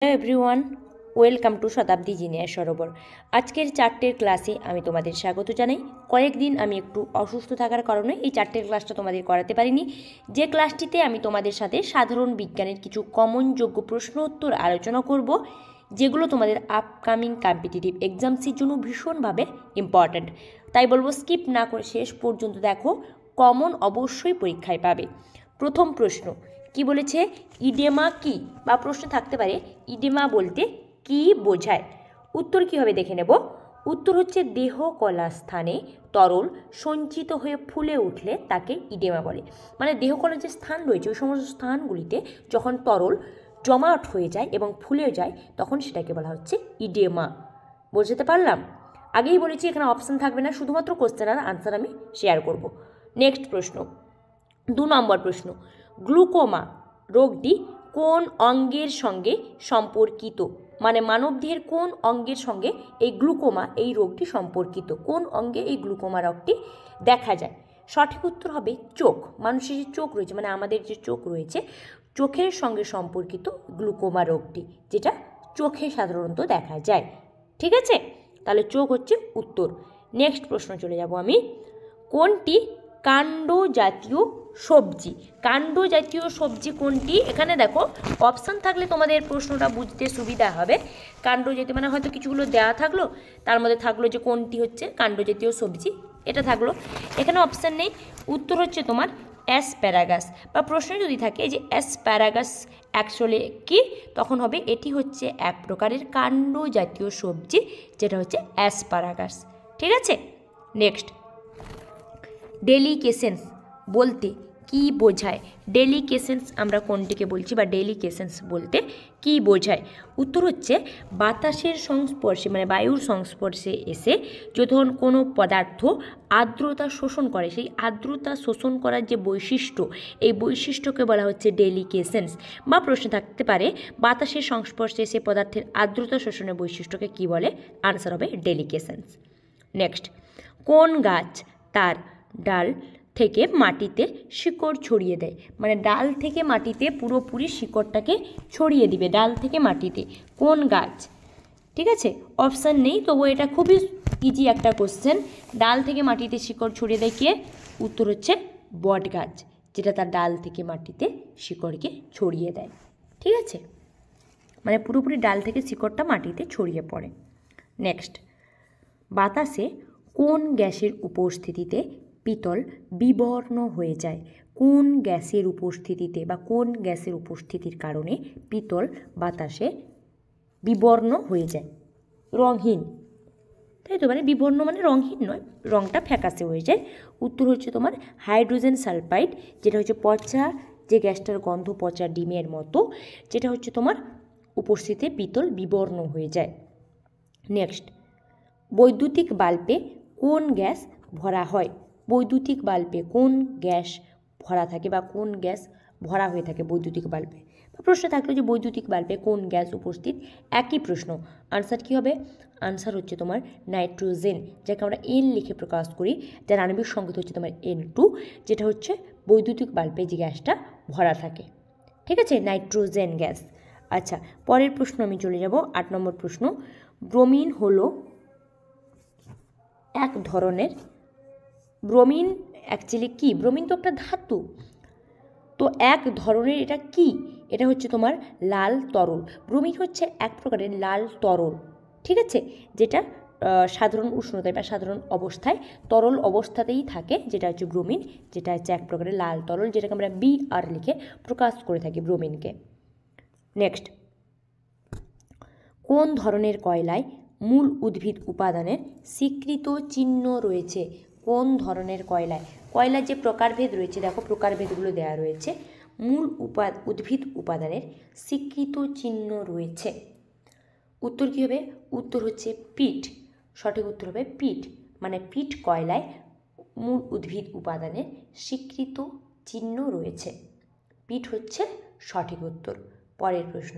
Hello everyone, welcome to Shatabdi junior সরোবর। আজকের চারটের ক্লাসে আমি তোমাদের স্বাগত জানাই। কয়েকদিন আমি একটু অসুস্থ থাকার কারণে এই চারটের ক্লাসটা তোমাদের করাতে পারিনি। যে ক্লাসটিতে আমি তোমাদের সাথে সাধারণ বিজ্ঞানের কিছু কমনযোগ্য প্রশ্ন উত্তর আলোচনা করব, যেগুলো তোমাদের আপকামিং কম্পিটিটিভ এক্সামসের জন্য ভীষণভাবে ইম্পর্ট্যান্ট। তাই বলবো স্কিপ না করে শেষ পর্যন্ত দেখো, কমন অবশ্যই পরীক্ষায় পাবে। প্রথম প্রশ্ন কি বলেছে, ইডেমা কি, বা প্রশ্ন থাকতে পারে ইডেমা বলতে কি বোঝায়। উত্তর কি হবে দেখে নেব। উত্তর হচ্ছে দেহ কলা স্থানে তরল সঞ্চিত হয়ে ফুলে উঠলে তাকে ইডেমা বলে। মানে দেহ কলার যে স্থান রয়েছে ওই সমস্ত স্থানগুলিতে যখন তরল জমাট হয়ে যায় এবং ফুলে যায় তখন সেটাকে বলা হচ্ছে ইডেমা। বুঝতে পারলাম? আগেই বলেছি এখানে অপশান থাকবে না, শুধুমাত্র কোশ্চেন আর আনসার আমি শেয়ার করব। নেক্সট প্রশ্ন, 2 নম্বর প্রশ্ন, গ্লুকোমা রোগটি কোন অঙ্গের সঙ্গে সম্পর্কিত? মানে মানবদেহের কোন অঙ্গের সঙ্গে এই গ্লুকোমা এই রোগটি সম্পর্কিত, কোন অঙ্গে এই গ্লুকোমা রোগটি দেখা যায়? সঠিক উত্তর হবে চোখ। মানুষের যে চোখ রয়েছে, মানে আমাদের যে চোখ রয়েছে, চোখের সঙ্গে সম্পর্কিত গ্লুকোমা রোগটি, যেটা চোখে সাধারণত দেখা যায়। ঠিক আছে, তাহলে চোখ হচ্ছে উত্তর। নেক্সট প্রশ্ন চলে যাব আমি, কোনটি কাণ্ড জাতীয় সবজি? কাণ্ড জাতীয় সবজি কোনটি? এখানে দেখো অপশান থাকলে তোমাদের প্রশ্নটা বুঝতে সুবিধা হবে। কাণ্ড জাতীয় মানে হয়তো কিছুগুলো দেওয়া থাকলো, তার মধ্যে থাকলো যে কোনটি হচ্ছে কাণ্ড জাতীয় সবজি, এটা থাকলো। এখানে অপশান নেই, উত্তর হচ্ছে তোমার অ্যাসপ্যারাগাস। বা প্রশ্ন যদি থাকে যে অ্যাসপ্যারাগাস অ্যাকচুয়ালি কি, তখন হবে এটি হচ্ছে এক প্রকারের কাণ্ড জাতীয় সবজি, যেটা হচ্ছে অ্যাসপ্যারাগাস। ঠিক আছে, নেক্সট, ডেলিকেসেন্স বলতে কি বোঝায়? ডেলিকেসেন্স আমরা কোনটিকে বলছি, বা ডেলিকেসেন্স বলতে কি বোঝায়? উত্তর হচ্ছে বাতাসের সংস্পর্শে মানে বায়ুর সংস্পর্শে এসে যখন কোনো পদার্থ আর্দ্রতা শোষণ করে, সেই আর্দ্রতা শোষণ করার যে বৈশিষ্ট্য, এই বৈশিষ্ট্যকে বলা হচ্ছে ডেলিকেসেন্স। বা প্রশ্ন থাকতে পারে বাতাসের সংস্পর্শে এসে পদার্থের আর্দ্রতা শোষণের বৈশিষ্ট্যকে কি বলে? আনসার হবে ডেলিকেসেন্স। নেক্সট, কোন গাছ তার ডাল থেকে মাটিতে শিকড় ছড়িয়ে দেয়? মানে ডাল থেকে মাটিতে পুরোপুরি শিকড়টাকে ছড়িয়ে দিবে, ডাল থেকে মাটিতে। কোন গাছ? ঠিক আছে, অপশান নেই, তবু এটা খুবই ইজি একটা কোশ্চেন। ডাল থেকে মাটিতে শিকড় ছড়িয়ে দেয় কে? উত্তর হচ্ছে বট গাছ, যেটা তার ডাল থেকে মাটিতে শিকড়কে ছড়িয়ে দেয়। ঠিক আছে, মানে পুরোপুরি ডাল থেকে শিকড়টা মাটিতে ছড়িয়ে পড়ে। নেক্সট, বাতাসে কোন গ্যাসের উপস্থিতিতে পিতল বিবর্ণ হয়ে যায়? কোন গ্যাসের উপস্থিতিতে বা কোন গ্যাসের উপস্থিতির কারণে পিতল বাতাসে বিবর্ণ হয়ে যায়, রঙহীন? তাই তো, মানে বিবর্ণ মানে রঙহীন নয়, রঙটা ফ্যাকাশে হয়ে যায়। উত্তর হচ্ছে তোমার হাইড্রোজেন সালফাইড, যেটা হচ্ছে পচা, যে গ্যাসটার গন্ধ পচা ডিমের মতো, যেটা হচ্ছে তোমার উপস্থিতিতে পিতল বিবর্ণ হয়ে যায়। নেক্সট, বৈদ্যুতিক বাল্বে কোন গ্যাস ভরা হয়? বৈদ্যুতিক বাল্বে কোন গ্যাস ভরা থাকে বা কোন গ্যাস ভরা হয়ে থাকে বৈদ্যুতিক বাল্বে? প্রশ্ন থাকলো যে বৈদ্যুতিক বাল্বে কোন গ্যাস উপস্থিত, একই প্রশ্ন। আনসার কী হবে? আনসার হচ্ছে তোমার নাইট্রোজেন, যাকে আমরা এন লিখে প্রকাশ করি, যার আণবিক সংকেত হচ্ছে তোমার N2, যেটা হচ্ছে বৈদ্যুতিক বাল্বে যে গ্যাসটা ভরা থাকে। ঠিক আছে, নাইট্রোজেন গ্যাস। আচ্ছা, পরের প্রশ্ন আমি চলে যাব, 8 নম্বর প্রশ্ন, ব্রোমিন হলো এক ধরনের, ব্রোমিন অ্যাকচুয়ালি কি? ব্রোমিন তো একটা ধাতু, তো এক ধরনের এটা কি? এটা হচ্ছে তোমার লাল তরল। ব্রোমিন হচ্ছে এক প্রকারের লাল তরল, ঠিক আছে, যেটা সাধারণ উষ্ণতায় বা সাধারণ অবস্থায় তরল অবস্থাতেই থাকে, যেটা হচ্ছে ব্রোমিন, যেটা হচ্ছে এক প্রকারের লাল তরল, যেটাকে আমরা BR লিখে প্রকাশ করে থাকি ব্রোমিনকে। নেক্সট, কোন ধরনের কয়লায় মূল উদ্ভিদ উপাদানের স্বীকৃত চিহ্ন রয়েছে? কোন ধরনের কয়লায়? কয়লার যে প্রকারভেদ রয়েছে, দেখো প্রকারভেদগুলো দেওয়া রয়েছে। মূল উদ্ভিদ উপাদানের স্বীকৃত চিহ্ন রয়েছে। উত্তর কী হবে? উত্তর হচ্ছে পিট। সঠিক উত্তর হবে পিট, মানে পিট কয়লায় মূল উদ্ভিদ উপাদানের স্বীকৃত চিহ্ন রয়েছে। পিট হচ্ছে সঠিক উত্তর। পরের প্রশ্ন,